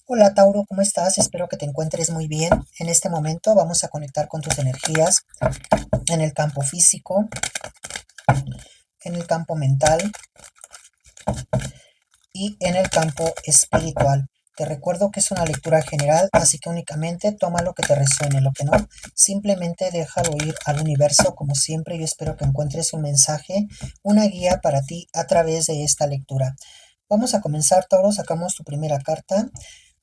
Hola Tauro, ¿cómo estás? Espero que te encuentres muy bien. En este momento vamos a conectar con tus energías en el campo físico, en el campo mental y en el campo espiritual. Te recuerdo que es una lectura general, así que únicamente toma lo que te resuene, lo que no, simplemente déjalo ir al universo. Como siempre, yo espero que encuentres un mensaje, una guía para ti a través de esta lectura. Vamos a comenzar, Tauro, sacamos tu primera carta.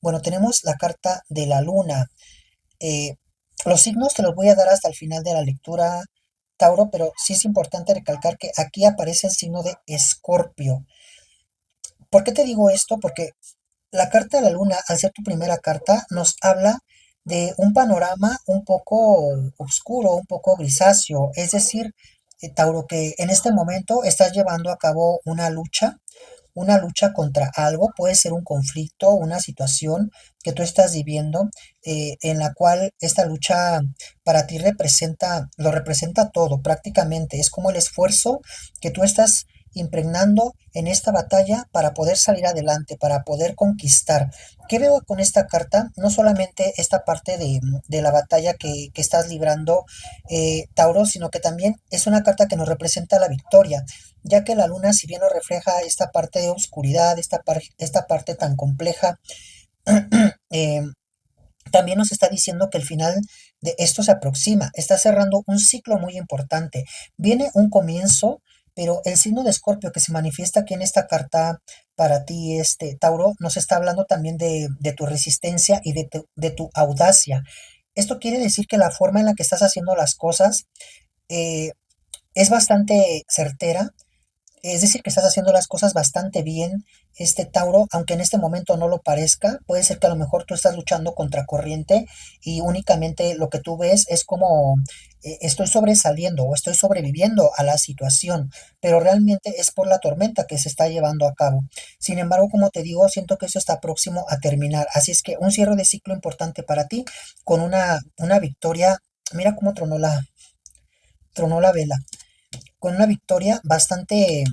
Bueno, tenemos la carta de la luna. Eh, los signos te los voy a dar hasta el final de la lectura, Tauro, pero sí es importante recalcar que aquí aparece el signo de Escorpio. ¿Por qué te digo esto? Porque la carta de la luna, al ser tu primera carta, nos habla de un panorama un poco oscuro, un poco grisáceo. Es decir, Tauro, que en este momento estás llevando a cabo una lucha contra algo, puede ser un conflicto, una situación que tú estás viviendo, en la cual esta lucha para ti lo representa todo prácticamente. Es como el esfuerzo que tú estás impregnando en esta batalla para poder salir adelante, para poder conquistar. ¿Qué veo con esta carta? No solamente esta parte de la batalla que estás librando, Tauro, sino que también es una carta que nos representa la victoria, ya que la luna, si bien nos refleja esta parte de oscuridad, esta parte tan compleja, eh, también nos está diciendo que el final de esto se aproxima, está cerrando un ciclo muy importante. Viene un comienzo, pero el signo de Escorpio que se manifiesta aquí en esta carta para ti, Tauro, nos está hablando también de tu resistencia y de tu audacia. Esto quiere decir que la forma en la que estás haciendo las cosas eh, es bastante certera, es decir, que estás haciendo las cosas bastante bien, Tauro, aunque en este momento no lo parezca. Puede ser que a lo mejor tú estás luchando contra corriente y únicamente lo que tú ves es como estoy sobresaliendo o estoy sobreviviendo a la situación, pero realmente es por la tormenta que se está llevando a cabo. Sin embargo, como te digo, siento que eso está próximo a terminar. Así es que un cierre de ciclo importante para ti con una victoria. Mira cómo tronó la vela, con una victoria bastante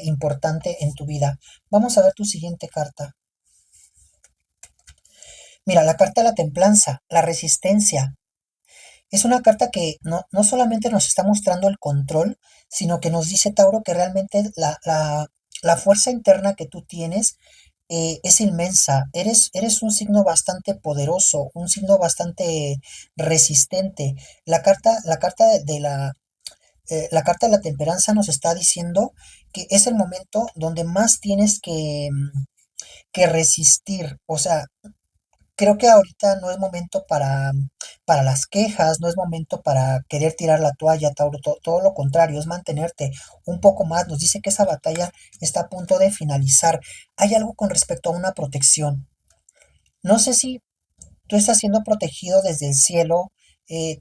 importante en tu vida. Vamos a ver tu siguiente carta. Mira, la carta de la templanza, la resistencia. Es una carta que no solamente nos está mostrando el control, sino que nos dice, Tauro, que realmente la fuerza interna que tú tienes es inmensa. Eres un signo bastante poderoso, un signo bastante resistente. La carta la carta de la temperanza nos está diciendo que es el momento donde más tienes que resistir. O sea, creo que ahorita no es momento para las quejas, no es momento para querer tirar la toalla, Tauro. Todo lo contrario, es mantenerte un poco más. Nos dice que esa batalla está a punto de finalizar. Hay algo con respecto a una protección. No sé si tú estás siendo protegido desde el cielo,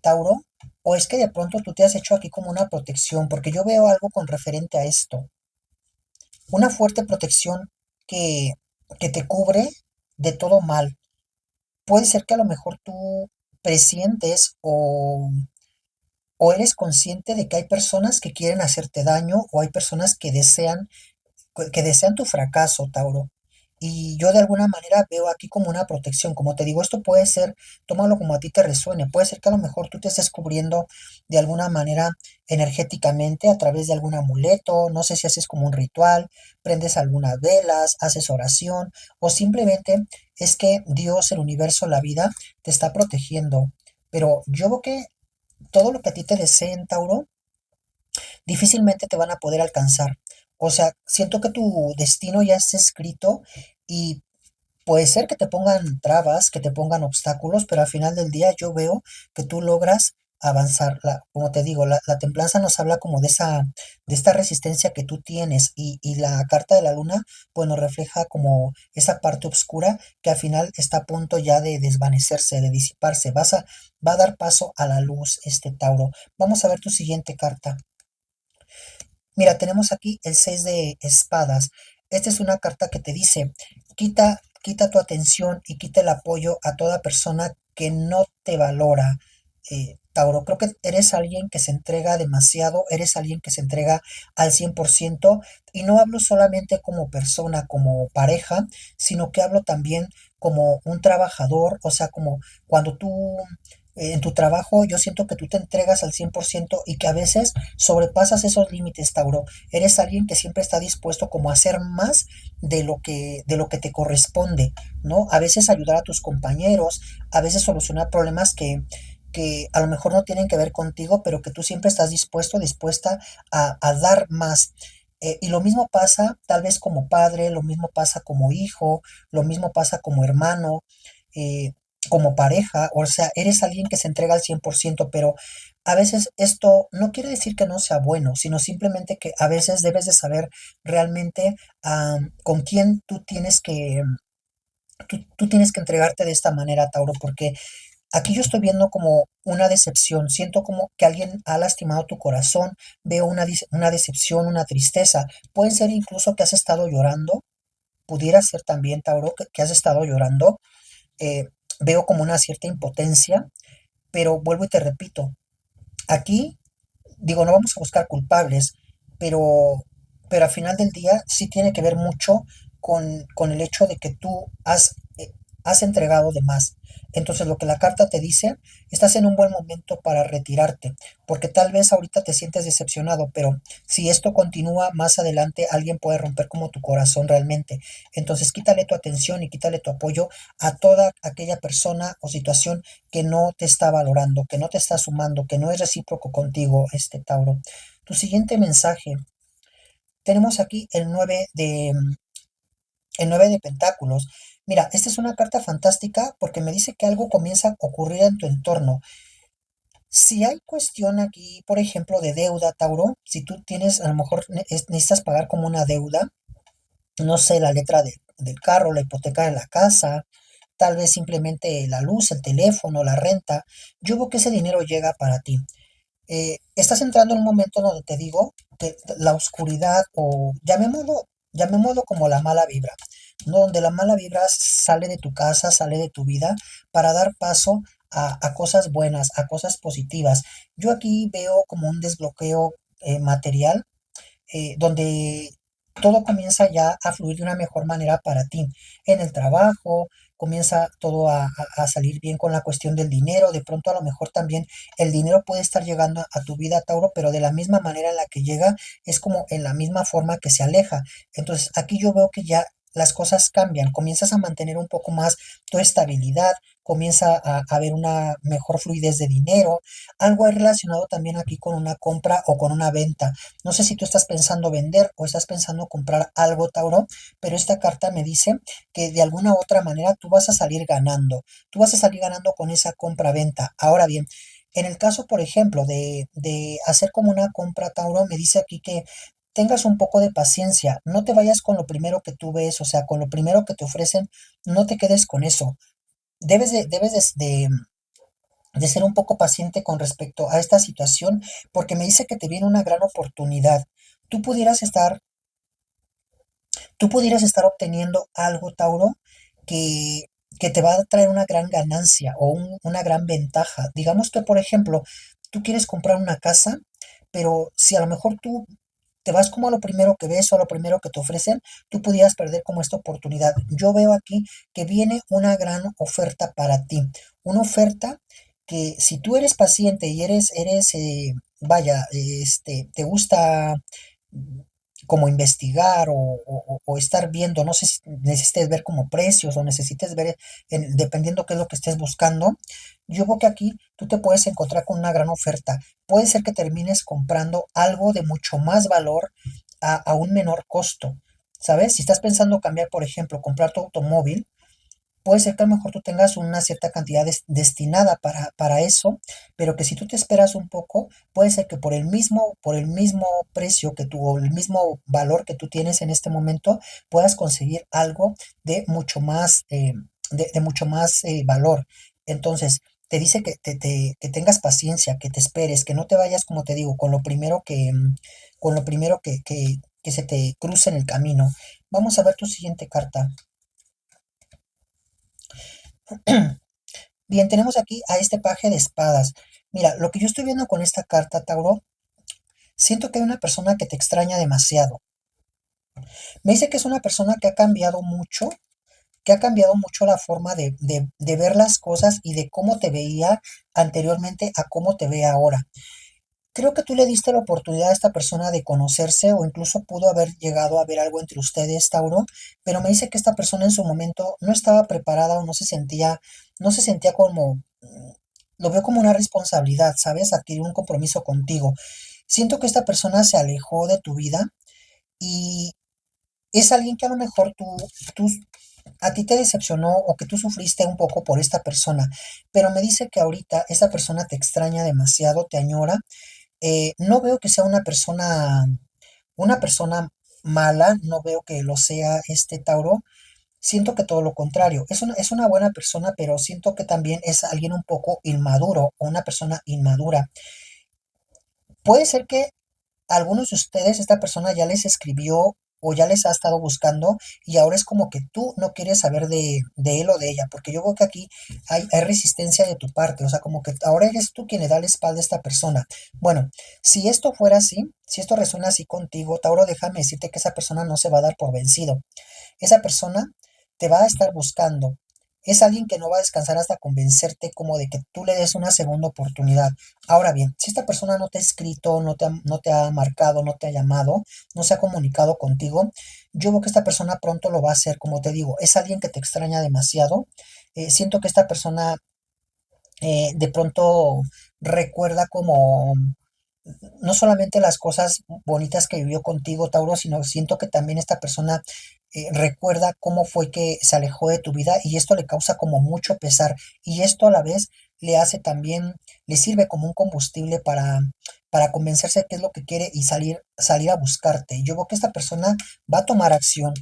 Tauro, o es que de pronto tú te has hecho aquí como una protección, porque yo veo algo con referente a esto. Una fuerte protección que, que te cubre de todo mal. Puede ser que a lo mejor tú presientes o eres consciente de que hay personas que quieren hacerte daño o hay personas que desean tu fracaso, Tauro. Y yo de alguna manera veo aquí como una protección. Como te digo, esto puede ser, tómalo como a ti te resuene. Puede ser que a lo mejor tú te estés cubriendo de alguna manera energéticamente a través de algún amuleto. No sé si haces como un ritual, prendes algunas velas, haces oración o simplemente es que Dios, el universo, la vida te está protegiendo. Pero yo veo que todo lo que a ti te deseen, Tauro, difícilmente te van a poder alcanzar. O sea, siento que tu destino ya está escrito y puede ser que te pongan trabas, que te pongan obstáculos, pero al final del día yo veo que tú logras avanzar. Como te digo, la templanza nos habla como de esta resistencia que tú tienes y la carta de la luna, pues nos refleja como esa parte oscura que al final está a punto ya de desvanecerse, de disiparse. Va a dar paso a la luz, Tauro. Vamos a ver tu siguiente carta. Mira, tenemos aquí el 6 de espadas. Esta es una carta que te dice, quita tu atención y quita el apoyo a toda persona que no te valora. Tauro, creo que eres alguien que se entrega demasiado, eres alguien que se entrega al 100% y no hablo solamente como persona, como pareja, sino que hablo también como un trabajador, o sea, como cuando tú en tu trabajo yo siento que tú te entregas al 100% y que a veces sobrepasas esos límites, Tauro. Eres alguien que siempre está dispuesto como a hacer más de lo que te corresponde, ¿no? A veces ayudar a tus compañeros, a veces solucionar problemas que a lo mejor no tienen que ver contigo, pero que tú siempre estás dispuesto, dispuesta a dar más. Y lo mismo pasa tal vez como padre, lo mismo pasa como hijo, lo mismo pasa como hermano, eh, como pareja, o sea, eres alguien que se entrega al 100%, pero a veces esto no quiere decir que no sea bueno, sino simplemente que a veces debes de saber realmente con quién tú tienes que entregarte de esta manera, Tauro, porque aquí yo estoy viendo como una decepción, siento como que alguien ha lastimado tu corazón, veo una decepción, una tristeza, puede ser incluso que has estado llorando, pudiera ser también, Tauro, que has estado llorando, eh, veo como una cierta impotencia, pero vuelvo y te repito, aquí digo, no vamos a buscar culpables, pero, pero al final del día sí tiene que ver mucho con el hecho de que tú has entregado de más. Entonces lo que la carta te dice, estás en un buen momento para retirarte, porque tal vez ahorita te sientes decepcionado, pero si esto continúa más adelante, alguien puede romper como tu corazón realmente. Entonces quítale tu atención y quítale tu apoyo a toda aquella persona o situación que no te está valorando, que no te está sumando, que no es recíproco contigo, Tauro. Tu siguiente mensaje. Tenemos aquí el 9 de pentáculos. Mira, esta es una carta fantástica porque me dice que algo comienza a ocurrir en tu entorno. Si hay cuestión aquí, por ejemplo, de deuda, Tauro, si tú tienes, a lo mejor necesitas pagar como una deuda, no sé, la letra del carro, la hipoteca de la casa, tal vez simplemente la luz, el teléfono, la renta, yo veo que ese dinero llega para ti. Estás entrando en un momento donde te digo que la oscuridad o llamémoslo como la mala vibra, ¿no? Donde la mala vibra sale de tu casa, sale de tu vida para dar paso a cosas buenas, a cosas positivas. Yo aquí veo como un desbloqueo material donde todo comienza ya a fluir de una mejor manera para ti. En el trabajo, comienza todo a salir bien con la cuestión del dinero. De pronto a lo mejor también el dinero puede estar llegando a tu vida, Tauro, pero de la misma manera en la que llega es como en la misma forma que se aleja. Entonces aquí yo veo que ya las cosas cambian, comienzas a mantener un poco más tu estabilidad, comienza a haber una mejor fluidez de dinero, algo es relacionado también aquí con una compra o con una venta. No sé si tú estás pensando vender o estás pensando comprar algo, Tauro, pero esta carta me dice que de alguna u otra manera tú vas a salir ganando. Tú vas a salir ganando con esa compra-venta. Ahora bien, en el caso, por ejemplo, de hacer como una compra, Tauro, me dice aquí que tengas un poco de paciencia, no te vayas con lo primero que tú ves, o sea, con lo primero que te ofrecen, no te quedes con eso. Debes de ser un poco paciente con respecto a esta situación, porque me dice que te viene una gran oportunidad. Tú pudieras estar, tú pudieras estar obteniendo algo, Tauro, que, que te va a traer una gran ganancia o una gran ventaja. Digamos que, por ejemplo, tú quieres comprar una casa, pero si a lo mejor tú te vas como a lo primero que ves o a lo primero que te ofrecen, tú pudieras perder como esta oportunidad. Yo veo aquí que viene una gran oferta para ti, una oferta que si tú eres paciente y vaya, te gusta como investigar o estar viendo, no sé si necesites ver como precios o necesites ver, dependiendo qué es lo que estés buscando, yo veo que aquí tú te puedes encontrar con una gran oferta. Puede ser que termines comprando algo de mucho más valor a un menor costo, ¿sabes? Si estás pensando cambiar, por ejemplo, comprar tu automóvil, puede ser que a lo mejor tú tengas una cierta cantidad destinada para eso, pero que si tú te esperas un poco, puede ser que por el mismo precio que tú, o el mismo valor que tú tienes en este momento, puedas conseguir algo de mucho más valor. Entonces, te dice que tengas paciencia, que te esperes, que no te vayas, como te digo, con lo primero que se te cruce en el camino. Vamos a ver tu siguiente carta. Bien, tenemos aquí a este paje de espadas. Mira, lo que yo estoy viendo con esta carta, Tauro, siento que hay una persona que te extraña demasiado. Me dice que es una persona que ha cambiado mucho la forma de ver las cosas y de cómo te veía anteriormente a cómo te ve ahora. Creo que tú le diste la oportunidad a esta persona de conocerse o incluso pudo haber llegado a haber algo entre ustedes, Tauro, pero me dice que esta persona en su momento no estaba preparada o no se sentía como, lo veo como una responsabilidad, ¿sabes? Adquirir un compromiso contigo. Siento que esta persona se alejó de tu vida y es alguien que a lo mejor tú a ti te decepcionó o que tú sufriste un poco por esta persona, pero me dice que ahorita esta persona te extraña demasiado, te añora. No veo que sea una persona mala, no veo que lo sea este Tauro. Siento que todo lo contrario, es una buena persona, pero siento que también es alguien un poco inmaduro o una persona inmadura. Puede ser que a algunos de ustedes esta persona ya les escribió o ya les ha estado buscando y ahora es como que tú no quieres saber de él o de ella, porque yo veo que aquí hay resistencia de tu parte, o sea, como que ahora eres tú quien le da la espalda a esta persona. Bueno, si esto fuera así, si esto resuena así contigo, Tauro, déjame decirte que esa persona no se va a dar por vencido. Esa persona te va a estar buscando. Es alguien que no va a descansar hasta convencerte como de que tú le des una segunda oportunidad. Ahora bien, si esta persona no te ha escrito, no te ha marcado, no te ha llamado, no se ha comunicado contigo, yo veo que esta persona pronto lo va a hacer, como te digo, es alguien que te extraña demasiado. Siento que esta persona de pronto recuerda como no solamente las cosas bonitas que vivió contigo, Tauro, sino siento que también esta persona recuerda cómo fue que se alejó de tu vida y esto le causa como mucho pesar y esto a la vez le hace también, le sirve como un combustible para convencerse de qué es lo que quiere y salir a buscarte. Yo veo que esta persona va a tomar acción.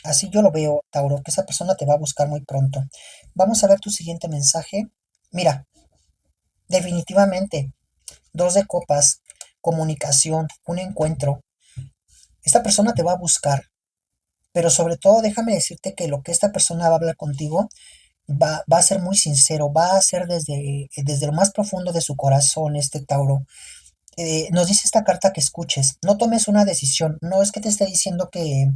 Así yo lo veo, Tauro, que esa persona te va a buscar muy pronto. Vamos a ver tu siguiente mensaje. Mira, definitivamente, dos de copas, comunicación, un encuentro. Esta persona te va a buscar, pero sobre todo déjame decirte que lo que esta persona va a hablar contigo va a ser muy sincero, va a ser desde lo más profundo de su corazón, este Tauro. Nos dice esta carta que escuches, no tomes una decisión, no es que te esté diciendo que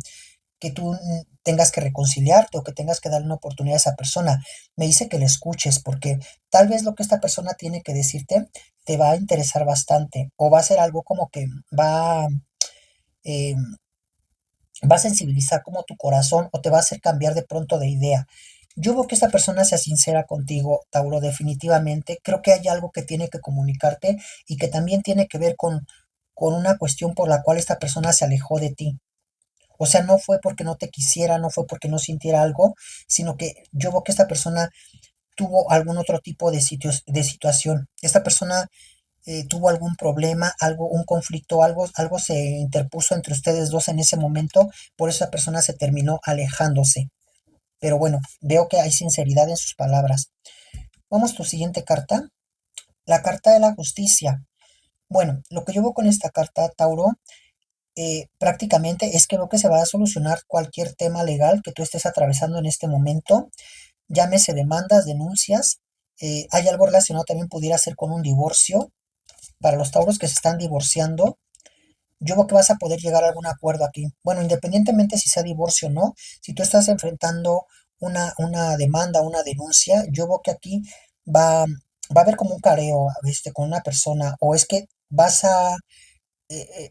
tú tengas que reconciliarte o que tengas que darle una oportunidad a esa persona. Me dice que le escuches porque tal vez lo que esta persona tiene que decirte te va a interesar bastante o va a ser algo como que eh, va a sensibilizar como tu corazón o te va a hacer cambiar de pronto de idea. Yo veo que esta persona sea sincera contigo, Tauro, definitivamente. Creo que hay algo que tiene que comunicarte y que también tiene que ver con una cuestión por la cual esta persona se alejó de ti. O sea, no fue porque no te quisiera, no fue porque no sintiera algo, sino que yo veo que esta persona tuvo algún otro tipo de situación. Esta persona tuvo algún problema, algo, un conflicto, algo se interpuso entre ustedes dos en ese momento, por eso esa persona se terminó alejándose. Pero bueno, veo que hay sinceridad en sus palabras. Vamos a tu siguiente carta, la carta de la justicia. Bueno, lo que yo veo con esta carta, Tauro, prácticamente es que veo que se va a solucionar cualquier tema legal que tú estés atravesando en este momento, llámese demandas, denuncias, hay algo relacionado también pudiera ser con un divorcio, para los tauros que se están divorciando, yo veo que vas a poder llegar a algún acuerdo aquí. Bueno, independientemente si sea divorcio o no, si tú estás enfrentando una demanda, una denuncia, yo veo que aquí va, va a haber como un careo con una persona, o es que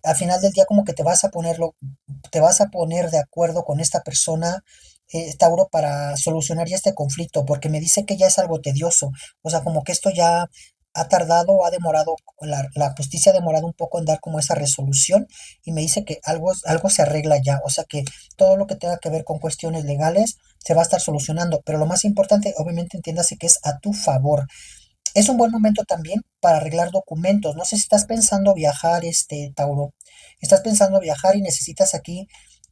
al final del día como que te vas a poner de acuerdo con esta persona, Tauro, para solucionar ya este conflicto, porque me dice que ya es algo tedioso, o sea, como que esto ya ha tardado, ha demorado, la justicia ha demorado un poco en dar como esa resolución y me dice que algo se arregla ya, o sea que todo lo que tenga que ver con cuestiones legales se va a estar solucionando, pero lo más importante, obviamente entiéndase que es a tu favor. Es un buen momento también para arreglar documentos. No sé si estás pensando viajar, Tauro. Estás pensando viajar y necesitas aquí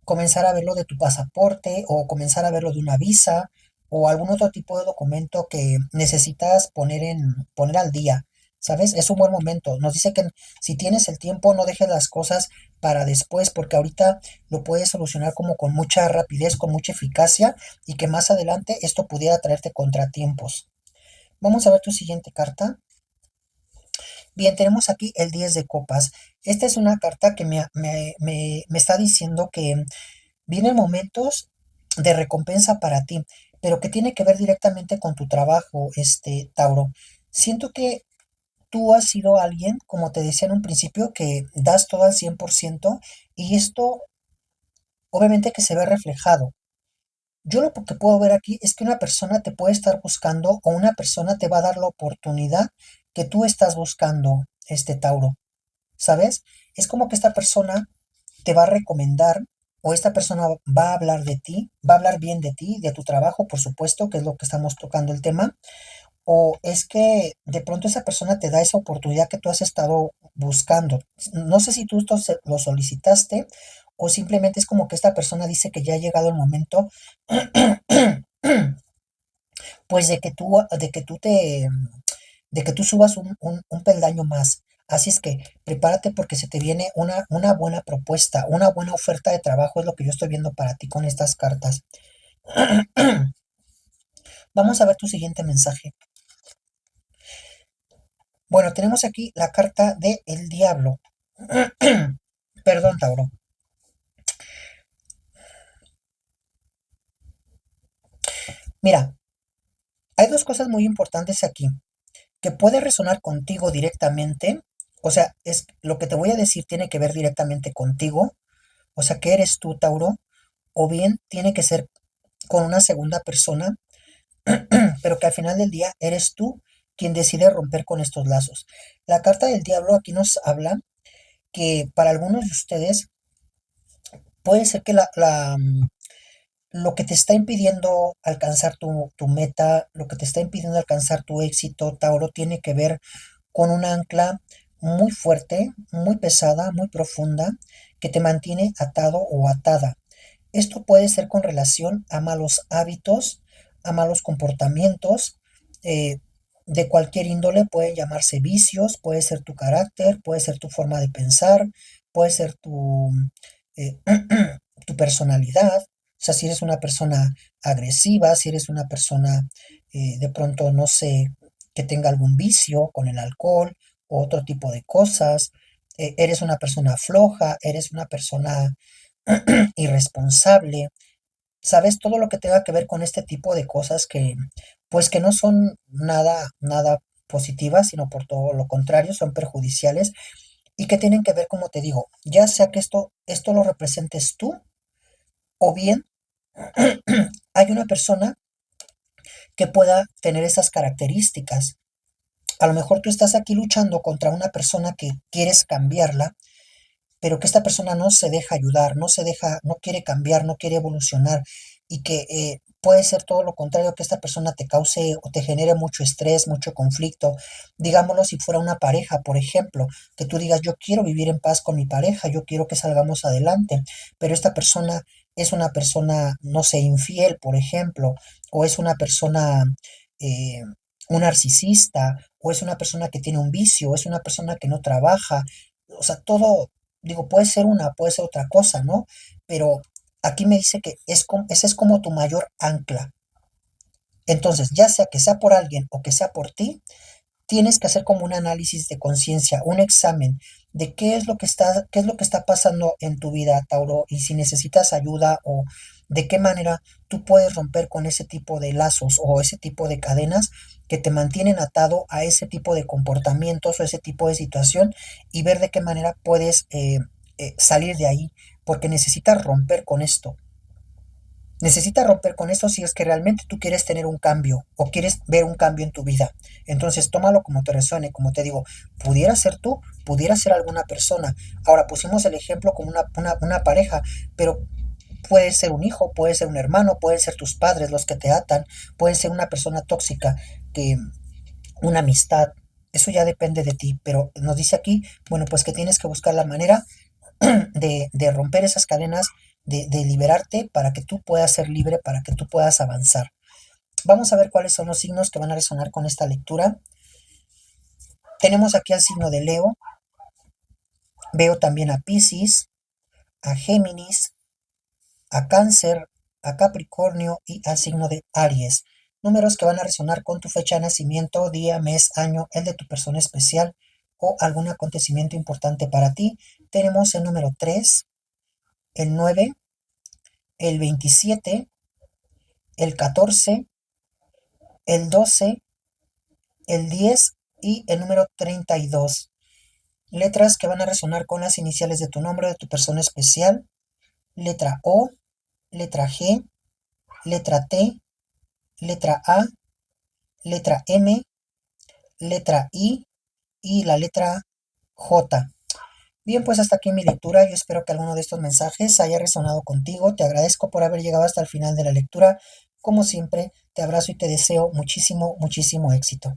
comenzar a ver lo de tu pasaporte o comenzar a ver lo de una visa o algún otro tipo de documento que necesitas poner al día. ¿Sabes? Es un buen momento. Nos dice que si tienes el tiempo, no dejes las cosas para después, porque ahorita lo puedes solucionar como con mucha rapidez, con mucha eficacia, y que más adelante esto pudiera traerte contratiempos. Vamos a ver tu siguiente carta. Bien, tenemos aquí el 10 de copas. Esta es una carta que me está diciendo que vienen momentos de recompensa para ti, pero que tiene que ver directamente con tu trabajo, Tauro. Siento que tú has sido alguien, como te decía en un principio, que das todo al 100% y esto obviamente que se ve reflejado. Yo lo que puedo ver aquí es que una persona te puede estar buscando o una persona te va a dar la oportunidad que tú estás buscando, Tauro, ¿sabes? Es como que esta persona te va a recomendar o esta persona va a hablar de ti, va a hablar bien de ti, de tu trabajo, por supuesto, que es lo que estamos tocando el tema, o es que de pronto esa persona te da esa oportunidad que tú has estado buscando. No sé si tú esto lo solicitaste o simplemente es como que esta persona dice que ya ha llegado el momento, pues de que tú subas un peldaño más. Así es que prepárate porque se te viene una buena propuesta, una buena oferta de trabajo, es lo que yo estoy viendo para ti con estas cartas. Vamos a ver tu siguiente mensaje. Bueno, tenemos aquí la carta de el diablo. Perdón, Tauro. Mira, hay dos cosas muy importantes aquí que puede resonar contigo directamente. O sea, es lo que te voy a decir tiene que ver directamente contigo. O sea, que eres tú, Tauro, o bien tiene que ser con una segunda persona, pero que al final del día eres tú quien decide romper con estos lazos. La carta del diablo aquí nos habla que para algunos de ustedes puede ser que lo que te está impidiendo alcanzar tu meta, lo que te está impidiendo alcanzar tu éxito, Tauro, tiene que ver con un ancla muy fuerte, muy pesada, muy profunda, que te mantiene atado o atada. Esto puede ser con relación a malos hábitos, a malos comportamientos, eh, de cualquier índole, pueden llamarse vicios, puede ser tu carácter, puede ser tu forma de pensar, puede ser eh, tu personalidad. O sea, si eres una persona agresiva, si eres una persona de pronto, no sé, que tenga algún vicio con el alcohol o otro tipo de cosas, eres una persona floja, eres una persona irresponsable, ¿sabes? Todo lo que tenga que ver con este tipo de cosas que, pues que no son nada positivas, sino por todo lo contrario, son perjudiciales y que tienen que ver, como te digo, ya sea que esto lo representes tú o bien hay una persona que pueda tener esas características. A lo mejor tú estás aquí luchando contra una persona que quieres cambiarla, pero que esta persona no se deja ayudar, no quiere cambiar, no quiere evolucionar y que puede ser todo lo contrario, que esta persona te cause o te genere mucho estrés, mucho conflicto. Digámoslo si fuera una pareja, por ejemplo, que tú digas, yo quiero vivir en paz con mi pareja, yo quiero que salgamos adelante, pero esta persona es una persona, no sé, infiel, por ejemplo, o es una persona... eh, un narcisista, o es una persona que tiene un vicio, o es una persona que no trabaja, o sea, todo, digo, puede ser una, puede ser otra cosa, ¿no? Pero aquí me dice que ese es como tu mayor ancla. Entonces, ya sea que sea por alguien o que sea por ti, tienes que hacer como un análisis de conciencia, un examen de qué es lo que está pasando en tu vida, Tauro, y si necesitas ayuda o de qué manera tú puedes romper con ese tipo de lazos o ese tipo de cadenas que te mantienen atado a ese tipo de comportamientos o ese tipo de situación y ver de qué manera puedes salir de ahí, porque necesitas romper con esto. Necesitas romper con esto si es que realmente tú quieres tener un cambio o quieres ver un cambio en tu vida. Entonces tómalo como te resuene, como te digo, pudiera ser tú, pudiera ser alguna persona. Ahora pusimos el ejemplo como una pareja, pero puede ser un hijo, puede ser un hermano, pueden ser tus padres los que te atan, puede ser una persona tóxica, que una amistad. Eso ya depende de ti, pero nos dice aquí, bueno, pues que tienes que buscar la manera de romper esas cadenas, de liberarte para que tú puedas ser libre, para que tú puedas avanzar. Vamos a ver cuáles son los signos que van a resonar con esta lectura. Tenemos aquí al signo de Leo, veo también a Piscis, a Géminis, a Cáncer, a Capricornio y al signo de Aries. Números que van a resonar con tu fecha de nacimiento, día, mes, año, el de tu persona especial o algún acontecimiento importante para ti. Tenemos el número 3, el 9, el 27, el 14, el 12, el 10 y el número 32. Letras que van a resonar con las iniciales de tu nombre de tu persona especial. Letra O, letra G, letra T, letra A, letra M, letra I y la letra J. Bien, pues hasta aquí mi lectura. Yo espero que alguno de estos mensajes haya resonado contigo. Te agradezco por haber llegado hasta el final de la lectura. Como siempre, te abrazo y te deseo muchísimo, muchísimo éxito.